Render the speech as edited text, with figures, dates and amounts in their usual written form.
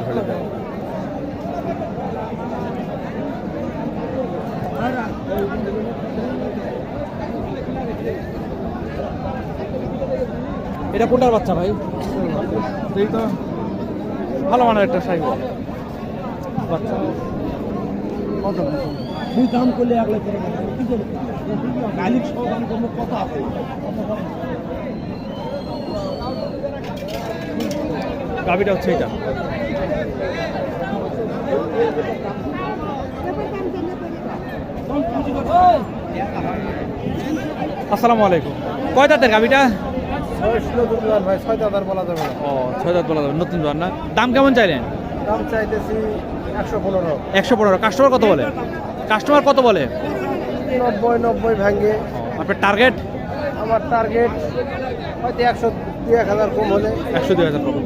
হলে দেয়। এটা কোনটার বাচ্চা ভাই? এই তো ভালো মানের একটা সাইকেল বাচ্চা। কত দুই দাম করলে 1 লাখ টাকা কি করে মালিক সহ দাম করলে কত আছে? গাবিটা হচ্ছে এটা। আসসালামু আলাইকুম। কয় দাঁতের গাবিটা? ভাই 6 দাদার বলা যাবে না। ও 6 দাঁত বলা যাবে, নতুন জন না। দাম কেমন চাইলেন? দাম চাইতেছি 115। 115। কাস্টমার কত বলে? কাস্টমার কত বলে? 90 ভাঙে। আপনার টার্গেট? আমার টার্গেট হয়তো 100 2-1000 কম হলে। 100-2000 কম।